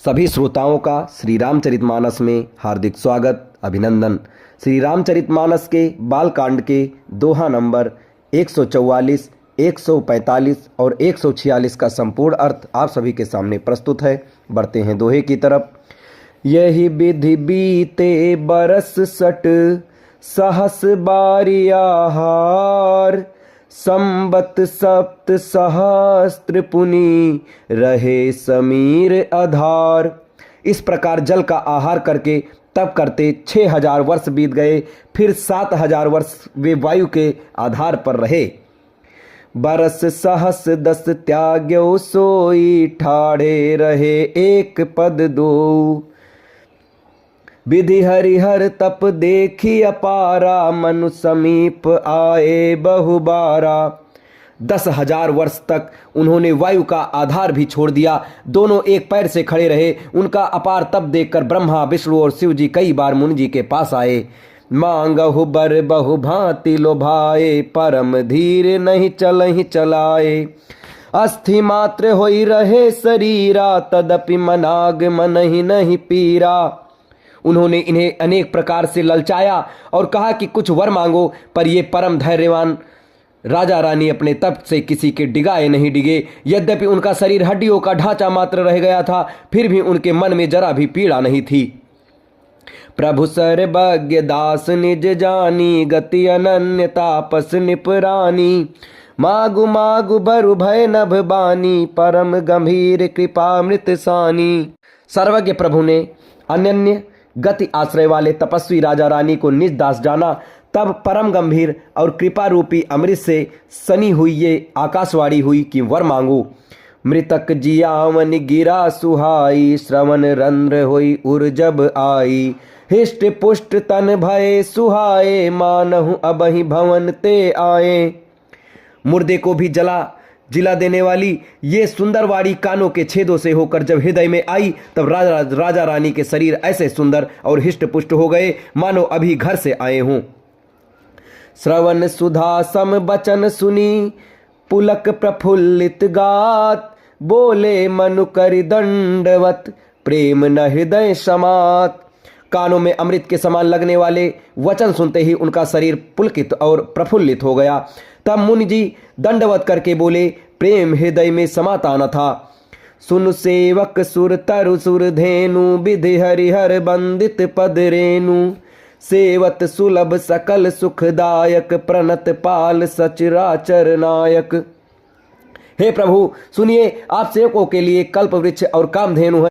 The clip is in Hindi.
सभी श्रोताओं का श्री रामचरितमानस में हार्दिक स्वागत अभिनंदन। श्री रामचरितमानस के बालकांड के दोहा नंबर 144, 145 और 146 का संपूर्ण अर्थ आप सभी के सामने प्रस्तुत है। बढ़ते हैं दोहे की तरफ। यही विधि बीते बरस सट सहस बारिया हार, संबत सप्त सहस्त्र पुनि रहे समीर आधार। इस प्रकार जल का आहार करके तप करते 6000 वर्ष बीत गए, फिर 7000 वर्ष वे वायु के आधार पर रहे। बरस सहस दस त्याग्यो सोई, ठाड़े रहे एक पद दो। विधि हरिहर तप देखी अपारा, मनु समीप आए बहुबारा। 10,000 वर्ष तक उन्होंने वायु का आधार भी छोड़ दिया, दोनों एक पैर से खड़े रहे। उनका अपार तप देखकर ब्रह्मा, विष्णु और शिव जी कई बार मुनि जी के पास आए। मांगहु बर बहु भांति लोभाए, परम धीर नहीं चलहि चलाए। अस्थि मात्र होई रहे शरीरा, तदपि मनाग मनहि नहीं पीरा। उन्होंने इन्हें अनेक प्रकार से ललचाया और कहा कि कुछ वर मांगो, पर ये परम धैर्यवान राजा रानी अपने तप से किसी के डिगाए नहीं डिगे। यद्यपि उनका शरीर हड्डियों का ढांचा मात्र रह गया था, फिर भी उनके मन में जरा भी पीड़ा नहीं थी। प्रभु सर्वज्ञ दास निज जानी, गति अनन्य तापस निपरानी। मागु मागु बरु भय नभ बानी, परम गंभीर कृपामृत सानी। सर्वज्ञ प्रभु ने अनन्य गति आश्रय वाले तपस्वी राजा रानी को निज दास जाना। तब परम गंभीर और कृपा रूपी अमृत से सनी हुई ये आकाशवाणी हुई कि वर मांगो। मृतक जियावन गिरा सुहाई, श्रवण रंध्र होई उर्जब आई। हिष्ट पुष्ट तन भय सुहाए, मानहु अबहि भवन ते आए। मुर्दे को भी जिला देने वाली ये सुंदर वाणी कानों के छेदों से होकर जब हृदय में आई, तब राजा रानी के शरीर ऐसे सुंदर और हिष्ट पुष्ट हो गए मानो अभी घर से आए हों। श्रवण सुधा सम बचन सुनी, पुलक प्रफुल्लित गात। बोले मनु करि दंडवत, प्रेम न हृदय समात। कानों में अमृत के समान लगने वाले वचन सुनते ही उनका शरीर पुलकित और प्रफुल्लित हो गया। तब मुनि जी दंडवत करके बोले, प्रेम हृदय में समाता न था। सुन सेवक सुर तरु सुर धेनु, विधि हरिहर बंदित पद रेणु। सेवत सुलभ सकल सुखदायक, प्रणत पाल सचराचर नायक। हे प्रभु सुनिए, आप सेवकों के लिए कल्प वृक्ष और कामधेनु है।